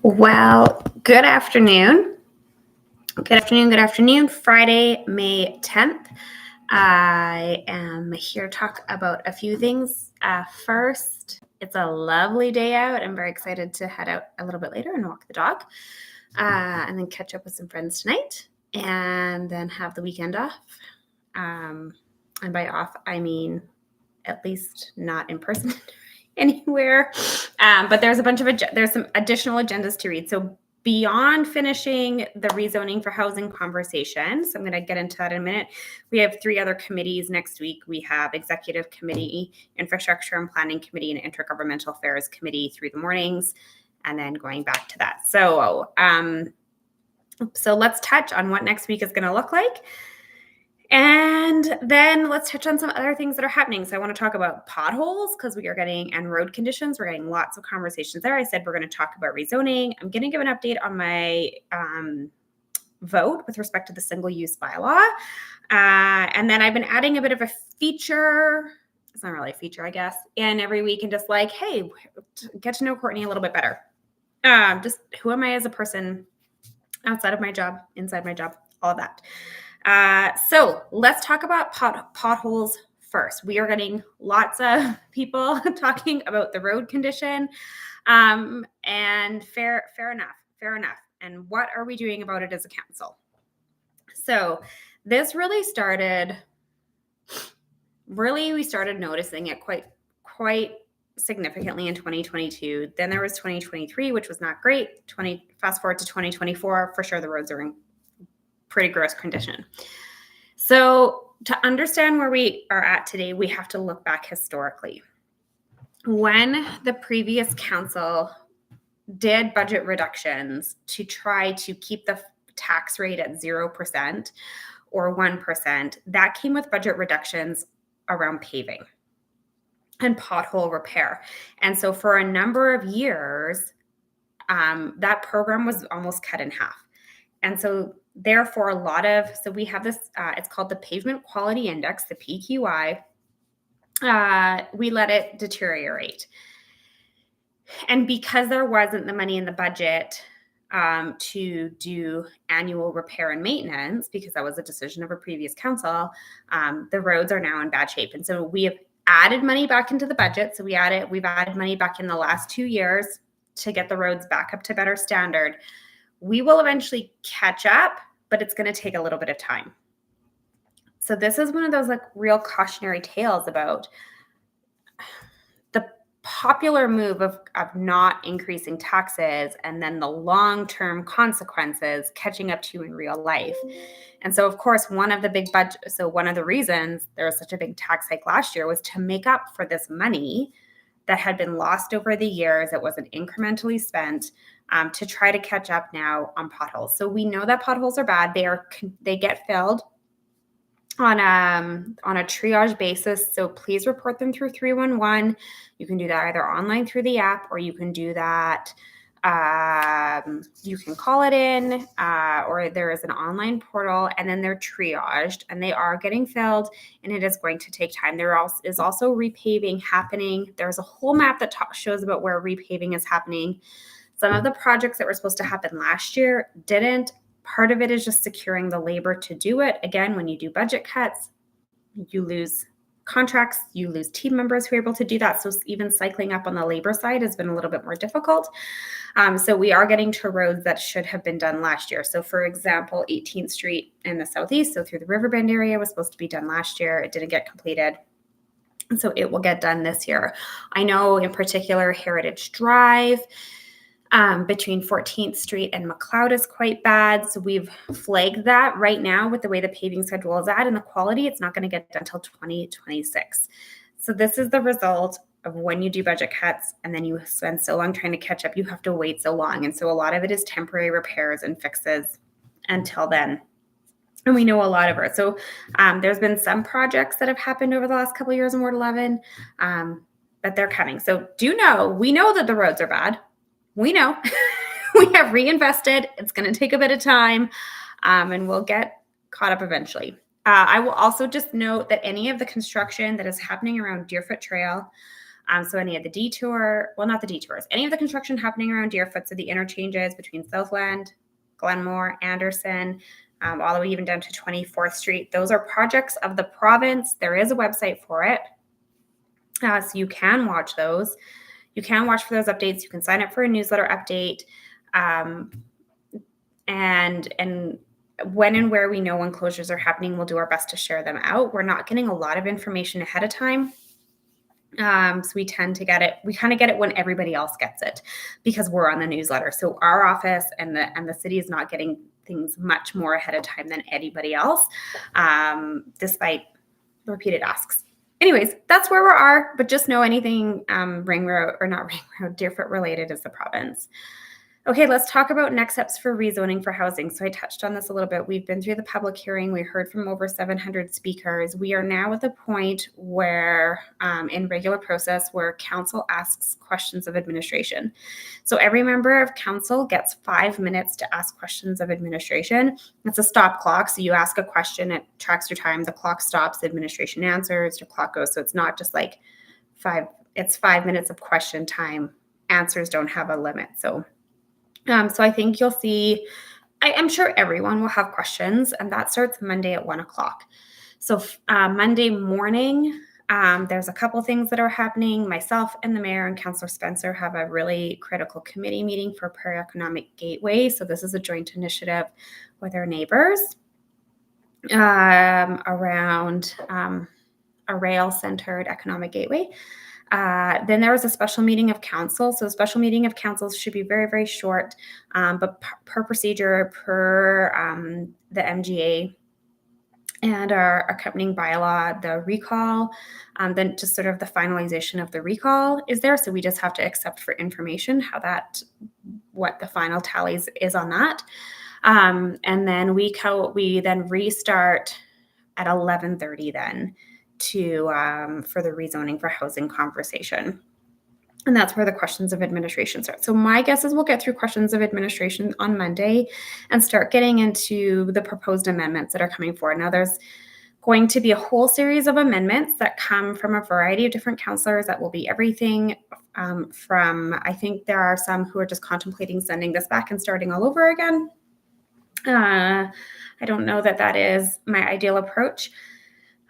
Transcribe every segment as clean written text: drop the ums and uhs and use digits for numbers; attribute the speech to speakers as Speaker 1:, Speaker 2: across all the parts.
Speaker 1: Well, good afternoon. Good afternoon. Friday, May 10th. I am here to talk about a few things. First, it's a lovely day out. I'm very excited to head out a little bit later and walk the dog, and then catch up with some friends tonight, and then have the weekend off. And by off, I mean at least not in person anywhere. But there's there's some additional agendas to read. So beyond finishing the rezoning for housing conversation, so I'm going to get into that in a minute. We have 3 other committees next week. We have Executive Committee, Infrastructure and Planning Committee, and Intergovernmental Affairs Committee through the mornings, and then going back to that. So let's touch on what next week is going to look like. And then let's touch on some other things that are happening. So I want to talk about potholes and road conditions. We're getting lots of conversations there. I said we're going to talk about rezoning. I'm going to give an update on my vote with respect to the single use bylaw. And then I've been adding a bit of a feature. It's not really a feature, I guess. And every week and just like, hey, get to know Courtney a little bit better. Just who am I as a person outside of my job, inside my job, all of that. So let's talk about potholes first. We are getting lots of people talking about the road condition, and fair enough. And what are we doing about it as a council? So this we started noticing it quite significantly in 2022. Then there was 2023, which was not great. Fast forward to 2024, for sure the roads are in pretty gross condition. So to understand where we are at today, we have to look back historically. When the previous council did budget reductions to try to keep the tax rate at 0% or 1%, that came with budget reductions around paving and pothole repair. And so for a number of years, that program was almost cut in half. And so therefore, we have this, it's called the Pavement Quality Index, the PQI. We let it deteriorate. And because there wasn't the money in the budget to do annual repair and maintenance, because that was a decision of a previous council, the roads are now in bad shape. And so we have added money back into the budget. So we've added money back in the last 2 years to get the roads back up to better standard. We will eventually catch up, but it's going to take a little bit of time. So this is one of those real cautionary tales about the popular move of not increasing taxes and then the long-term consequences catching up to you in real life. And so, of course, one of the reasons there was such a big tax hike last year was to make up for this money that had been lost over the years. It wasn't incrementally spent, to try to catch up now on potholes. So we know that potholes are bad. They get filled on a triage basis. So please report them through 311. You can do that either online through the app, or you can do that. You can call it in, or there is an online portal, and then they're triaged and they are getting filled, and it is going to take time. There is also repaving happening. There's a whole map that shows about where repaving is happening. Some of the projects that were supposed to happen last year didn't. Part of it is just securing the labor to do it. Again, when you do budget cuts, you lose contracts, you lose team members who are able to do that. So even cycling up on the labor side has been a little bit more difficult. So we are getting to roads that should have been done last year. So for example, 18th Street in the southeast, so through the Riverbend area, was supposed to be done last year. It didn't get completed. And so it will get done this year. I know in particular Heritage Drive, between 14th Street and McLeod is quite bad. So we've flagged that right now with the way the paving schedule is at and the quality. It's not going to get done until 2026. So this is the result of when you do budget cuts and then you spend so long trying to catch up, you have to wait so long. And so a lot of it is temporary repairs and fixes until then. And we know a lot of it. So there's been some projects that have happened over the last couple of years in Ward 11, but they're coming. So we know that the roads are bad. We know. We have reinvested. It's going to take a bit of time, and we'll get caught up eventually. I will also just note that any of the construction that is happening around Deerfoot Trail, So any of the not the detours, any of the construction happening around Deerfoot, so the interchanges between Southland, Glenmore, Anderson, all the way even down to 24th Street. Those are projects of the province. There is a website for it. So you can watch those. You can watch for those updates. You can sign up for a newsletter update. And when and where we know when closures are happening, we'll do our best to share them out. We're not getting a lot of information ahead of time. So we tend to get it. We kind of get it when everybody else gets it because we're on the newsletter. So our office and the city is not getting things much more ahead of time than anybody else, despite repeated asks. Anyways, that's where we are, but just know anything Ring Road or not Ring Road, Deerfoot related is the province. Okay, let's talk about next steps for rezoning for housing. So I touched on this a little bit. We've been through the public hearing. We heard from over 700 speakers. We are now at the point where, in regular process, where council asks questions of administration. So every member of council gets 5 minutes to ask questions of administration. It's a stop clock. So you ask a question, it tracks your time, the clock stops, the administration answers, your clock goes. So it's not just like it's 5 minutes of question time. Answers don't have a limit. So I think you'll see, I'm sure everyone will have questions, and that starts Monday at 1:00. So Monday morning, there's a couple things that are happening. Myself and the mayor and Councillor Spencer have a really critical committee meeting for Prairie Economic Gateway. So this is a joint initiative with our neighbors around a rail-centered economic gateway. Then there was a special meeting of council. So a special meeting of council should be very, very short, but per procedure, per the MGA and our accompanying bylaw, the recall, then just sort of the finalization of the recall is there. So we just have to accept for information what the final tallies is on that. And then we then restart at 11:30 then for the rezoning for housing conversation. And that's where the questions of administration start. So my guess is we'll get through questions of administration on Monday and start getting into the proposed amendments that are coming forward. Now there's going to be a whole series of amendments that come from a variety of different councillors. That will be everything from, I think there are some who are just contemplating sending this back and starting all over again. I don't know that is my ideal approach.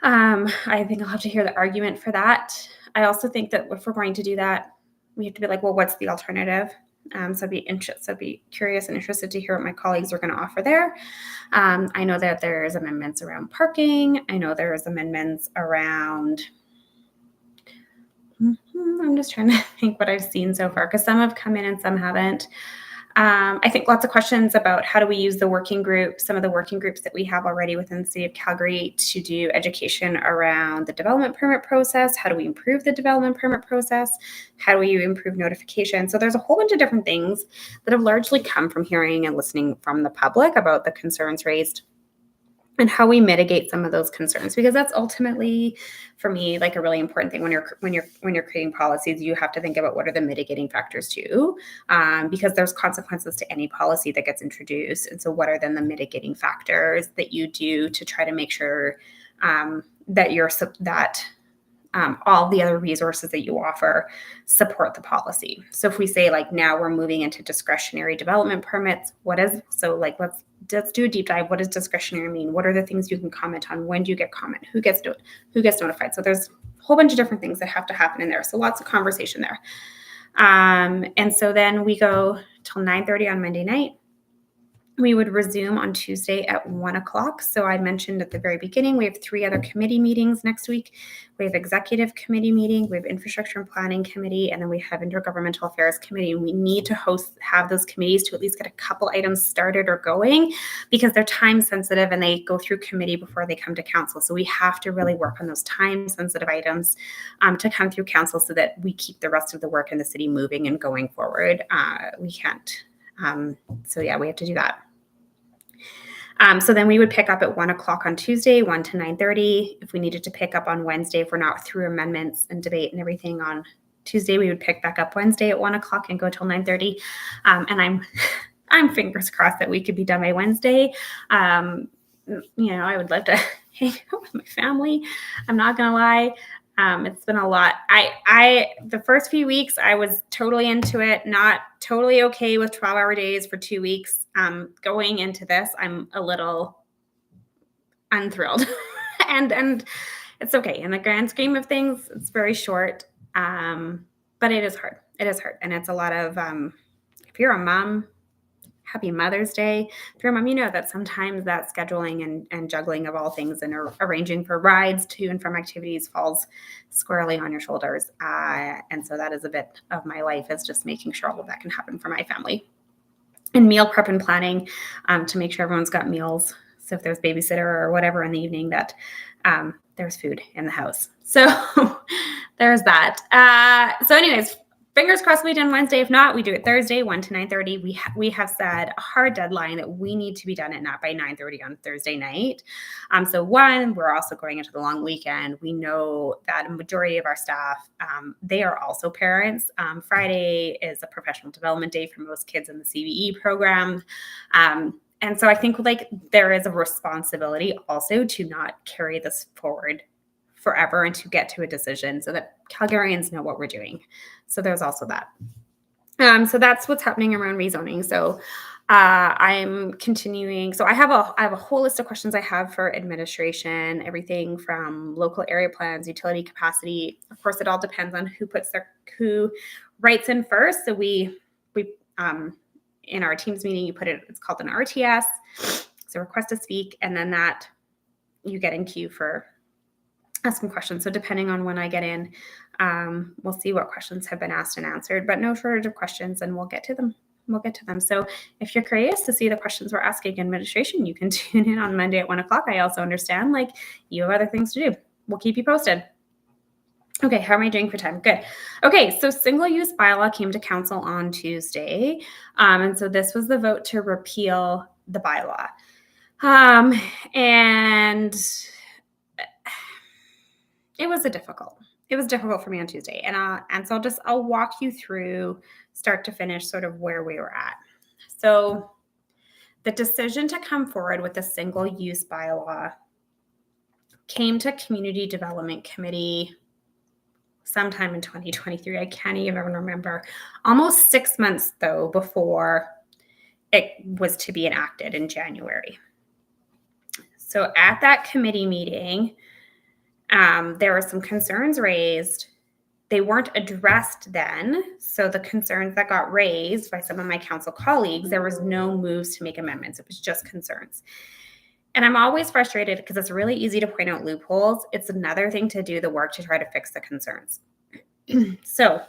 Speaker 1: I think I'll have to hear the argument for that. I also think that if we're going to do that, we have to be like, well, what's the alternative? So I'd be curious and interested to hear what my colleagues are going to offer there. I know that there's amendments around parking. I know there's amendments around, I'm just trying to think what I've seen so far, because some have come in and some haven't. I think lots of questions about how do we use the working group, some of the working groups that we have already within the city of Calgary to do education around the development permit process. How do we improve the development permit process? How do we improve notification? So there's a whole bunch of different things that have largely come from hearing and listening from the public about the concerns raised and how we mitigate some of those concerns, because that's ultimately, for me, like a really important thing when you're creating policies. You have to think about what are the mitigating factors too, because there's consequences to any policy that gets introduced. And so, what are then the mitigating factors that you do to try to make sure that all the other resources that you offer support the policy. So if we say like now we're moving into discretionary development permits, let's do a deep dive. What does discretionary mean? What are the things you can comment on? When do you get comment? Who gets notified? So there's a whole bunch of different things that have to happen in there. So lots of conversation there. And so then we go till 9:30 on Monday night. We would resume on Tuesday at 1:00. So I mentioned at the very beginning, we have 3 other committee meetings next week. We have executive committee meeting, we have infrastructure and planning committee, and then we have intergovernmental affairs committee. And we need to have those committees to at least get a couple items started or going, because they're time sensitive and they go through committee before they come to council. So we have to really work on those time sensitive items to come through council so that we keep the rest of the work in the city moving and going forward. We can't. We have to do that. So then we would pick up at 1:00 on Tuesday, 1 to 9:30. If we needed to pick up on Wednesday, if we're not through amendments and debate and everything on Tuesday, we would pick back up Wednesday at 1:00 and go till 9:30. And I'm fingers crossed that we could be done by Wednesday. I would love to hang out with my family. I'm not gonna lie. It's been a lot. The first few weeks I was totally into it, not totally okay with 12-hour days for 2 weeks. Going into this, I'm a little unthrilled. and it's okay. In the grand scheme of things, it's very short. But it is hard. It is hard. And it's a lot of if you're a mom, happy Mother's Day. If you're a mom, you know that sometimes that scheduling and juggling of all things and arranging for rides to and from activities falls squarely on your shoulders. And so that is a bit of my life, is just making sure all of that can happen for my family. And meal prep and planning to make sure everyone's got meals. So if there's babysitter or whatever in the evening, that there's food in the house. So there's that. So anyways, fingers crossed we done Wednesday. If not, we do it Thursday, 1 to 9:30. We have set a hard deadline that we need to be done at not by 9:30 on Thursday night. So we're also going into the long weekend. We know that a majority of our staff, they are also parents. Friday is a professional development day for most kids in the CBE program. And so I think there is a responsibility also to not carry this forward forever and to get to a decision so that Calgarians know what we're doing. So there's also that. So that's what's happening around rezoning. So I'm continuing. So I have a whole list of questions I have for administration, everything from local area plans, utility capacity. Of course, it all depends on who writes in first. So we in our Teams meeting, it's called an RTS. So request to speak, and then that you get in queue for asking questions. So depending on when I get in, we'll see what questions have been asked and answered, but no shortage of questions, and we'll get to them. So if you're curious to see the questions we're asking administration, you can tune in on Monday at 1:00. I also understand you have other things to do. We'll keep you posted. Okay, how am I doing for time? Good. Okay, so single-use bylaw came to council on Tuesday. And so this was the vote to repeal the bylaw. And it was difficult for me on Tuesday. And so I'll walk you through start to finish sort of where we were at. So the decision to come forward with a single-use bylaw came to Community Development Committee sometime in 2023. I can't even remember. Almost 6 months, though, before it was to be enacted in January. So at that committee meeting, there were some concerns raised. They weren't addressed then. So the concerns that got raised by some of my council colleagues, there was no moves to make amendments. It was just concerns. And I'm always frustrated because it's really easy to point out loopholes. It's another thing to do the work to try to fix the concerns. So,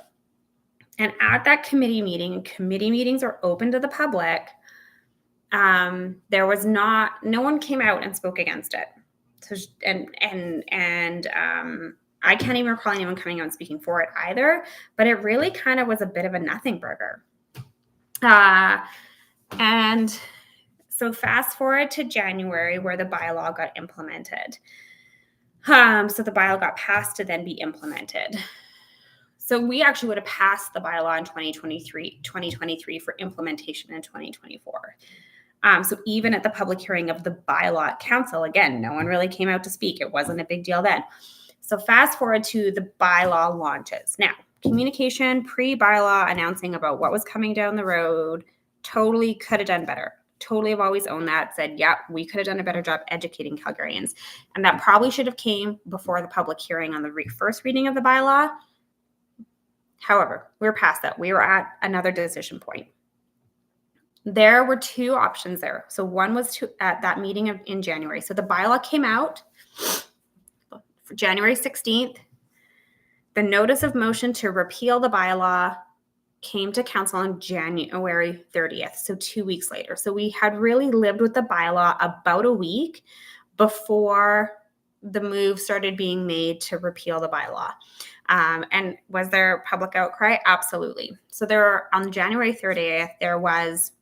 Speaker 1: and at that committee meetings are open to the public. There was no one came out and spoke against it. So, and I can't even recall anyone coming out and speaking for it either, but it really kind of was a bit of a nothing burger. And so fast forward to January, where the bylaw got implemented. So the bylaw got passed to then be implemented. So we actually would have passed the bylaw in 2023 for implementation in 2024. So even at the public hearing of the bylaw at council, again, no one really came out to speak. It wasn't a big deal then. So fast forward to the bylaw launches. Now, communication pre-bylaw announcing about what was coming down the road, totally could have done better. Totally have always owned that, said, yeah, we could have done a better job educating Calgarians. And that probably should have came before the public hearing on the first reading of the bylaw. However, we're past that. We were at another decision point. There were two options there. So one was at that meeting in January. So the bylaw came out for January 16th. The notice of motion to repeal the bylaw came to council on January 30th, so 2 weeks later. So we had really lived with the bylaw about a week before the move started being made to repeal the bylaw. And was there public outcry? Absolutely. So on January 30th, there was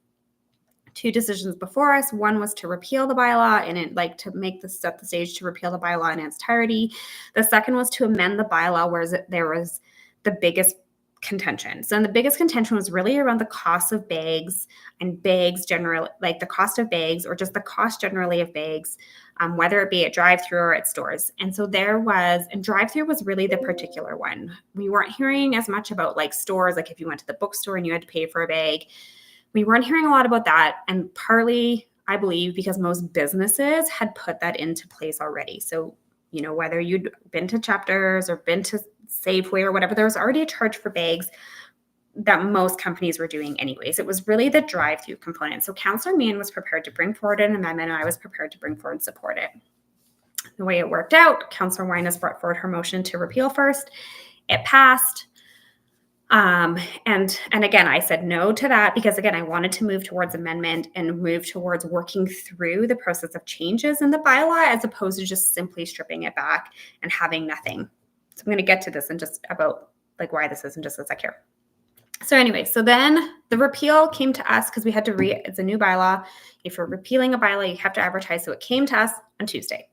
Speaker 1: two decisions before us. One was to repeal the bylaw and set the stage to repeal the bylaw in its entirety. The second was to amend the bylaw where there was the biggest contention. So the biggest contention was really around the cost of bags and bags generally, like the cost of bags or just the cost generally of bags whether it be at drive-through or at stores. And so and drive-through was really the particular one. We weren't hearing as much about like stores, like if you went to the bookstore and you had to pay for a bag. We weren't hearing a lot about that. And partly, I believe, because most businesses had put that into place already. So, whether you'd been to Chapters or been to Safeway or whatever, there was already a charge for bags that most companies were doing anyways. It was really the drive-through component. So Councillor Meehan was prepared to bring forward an amendment, and I was prepared to bring forward and support it. The way it worked out, Councillor Winus brought forward her motion to repeal first. It passed. And again, I said no to that because, again, I wanted to move towards amendment and move towards working through the process of changes in the bylaw as opposed to just simply stripping it back and having nothing. So I'm going to get to this in just about like why this is in just a sec here. So anyway, so then the repeal came to us because we had to it's a new bylaw. If you're repealing a bylaw, you have to advertise. So it came to us on Tuesday.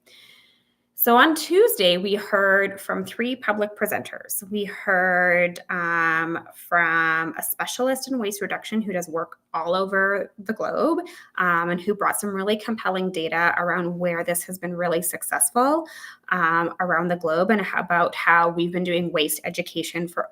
Speaker 1: So on Tuesday, we heard from 3 public presenters. We heard from a specialist in waste reduction who does work all over the globe and who brought some really compelling data around where this has been really successful around the globe and about how we've been doing waste education for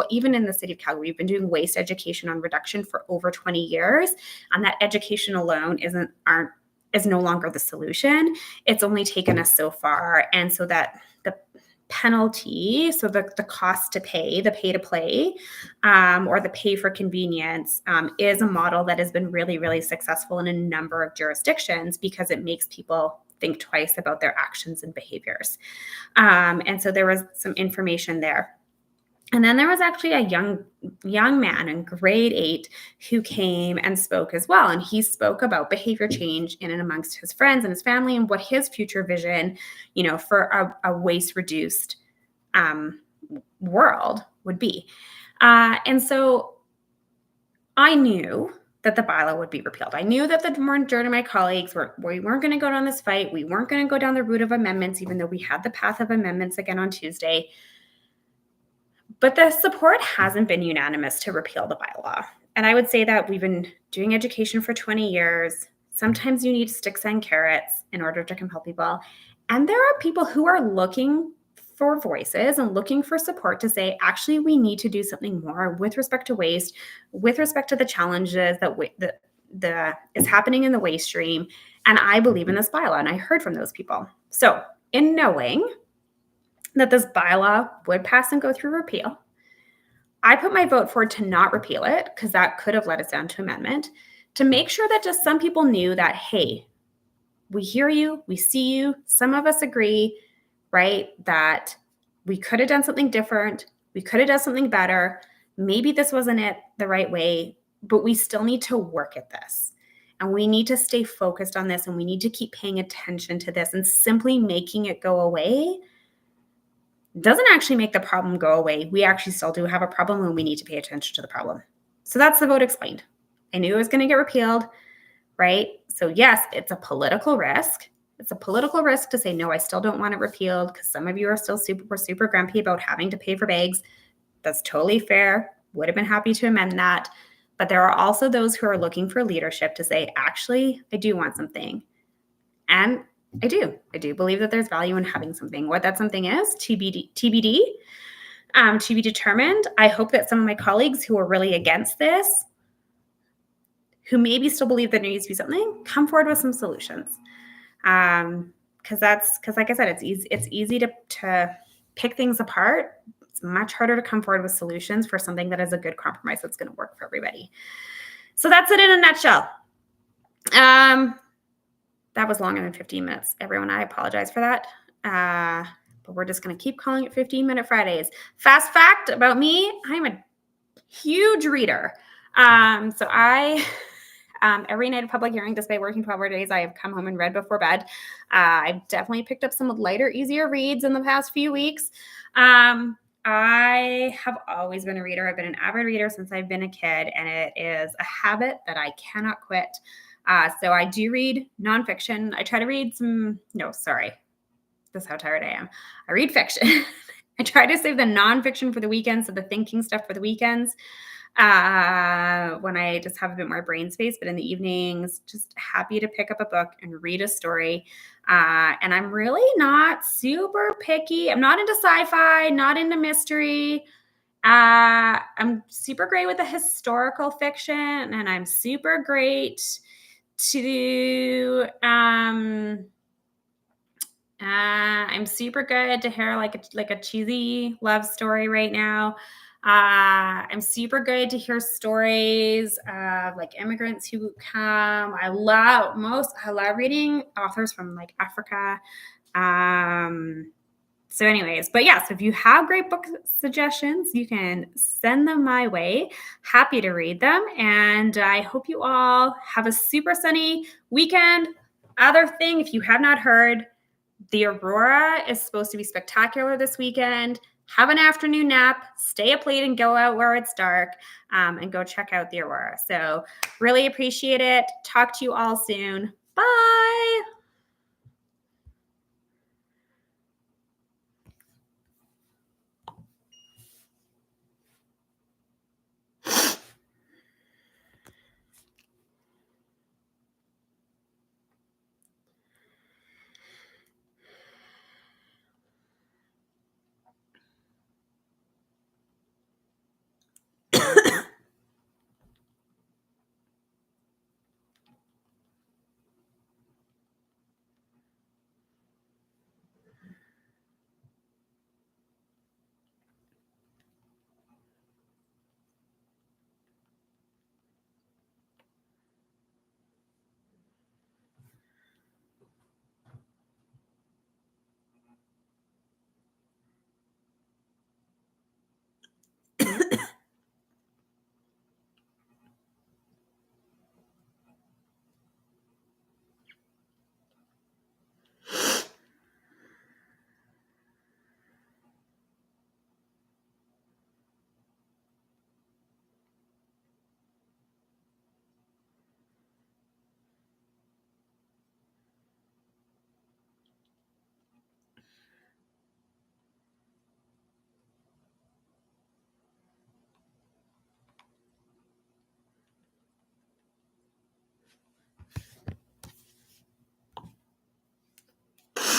Speaker 1: even in the city of Calgary, we've been doing waste education on reduction for over 20 years. And that education alone is no longer the solution. It's only taken us so far. And so that the penalty, so the cost to pay, the pay to play, or the pay for convenience is a model that has been really, really successful in a number of jurisdictions because it makes people think twice about their actions and behaviors. And so there was some information there. And then there was actually a young man in grade 8 who came and spoke as well. And he spoke about behavior change in and amongst his friends and his family and what his future vision, for a waste reduced world would be. And so I knew that the bylaw would be repealed. I knew that the majority of my colleagues we weren't going to go down this fight. We weren't going to go down the route of amendments, even though we had the path of amendments again on Tuesday. But the support hasn't been unanimous to repeal the bylaw. And I would say that we've been doing education for 20 years. Sometimes you need sticks and carrots in order to compel people. And there are people who are looking for voices and looking for support to say, actually, we need to do something more with respect to waste, with respect to the challenges that is happening in the waste stream. And I believe in this bylaw. And I heard from those people. So in knowing that this bylaw would pass and go through repeal, I put my vote forward to not repeal it because that could have led us down to amendment, to make sure that just some people knew that, hey, we hear you, we see you, some of us agree, right, that we could have done something different, we could have done something better, maybe this wasn't it the right way, but we still need to work at this. And we need to stay focused on this and we need to keep paying attention to this, and simply making it go away doesn't actually make the problem go away. We actually still do have a problem and we need to pay attention to the problem. So that's the vote explained. I knew it was going to get repealed, right? So yes, it's a political risk. It's a political risk to say, no, I still don't want it repealed because some of you are still super grumpy about having to pay for bags. That's totally fair. Would have been happy to amend that. But there are also those who are looking for leadership to say, actually, I do want something. And I do believe that there's value in having something. What that something is, TBD, to be determined. I hope that some of my colleagues who are really against this, who maybe still believe there needs to be something, come forward with some solutions. Because like I said, it's easy to pick things apart. It's much harder to come forward with solutions for something that is a good compromise that's going to work for everybody. So that's it in a nutshell. That was longer than 15 minutes. Everyone, I apologize for that. But we're just going to keep calling it 15-minute Fridays. Fast fact about me, I'm a huge reader. So I, every night of public hearing, despite working 12-hour days, I have come home and read before bed. I've definitely picked up some lighter, easier reads in the past few weeks. I have always been a reader. I've been an avid reader since I've been a kid, and it is a habit that I cannot quit. So I do read nonfiction. I try to read that's how tired I am. I read fiction. I try to save the nonfiction for the weekends, so the thinking stuff for the weekends, when I just have a bit more brain space. But in the evenings, just happy to pick up a book and read a story. And I'm really not super picky. I'm not into sci-fi, not into mystery. I'm super great with the historical fiction, and I'm super great to I'm super good to hear like a cheesy love story right now. I'm super good to hear stories of like immigrants who come. I love reading authors from like Africa. So anyways, but yeah, so if you have great book suggestions, you can send them my way. Happy to read them. And I hope you all have a super sunny weekend. Other thing, if you have not heard, the aurora is supposed to be spectacular this weekend. Have an afternoon nap, stay up late and go out where it's dark, and go check out the aurora. So really appreciate it. Talk to you all soon. Bye.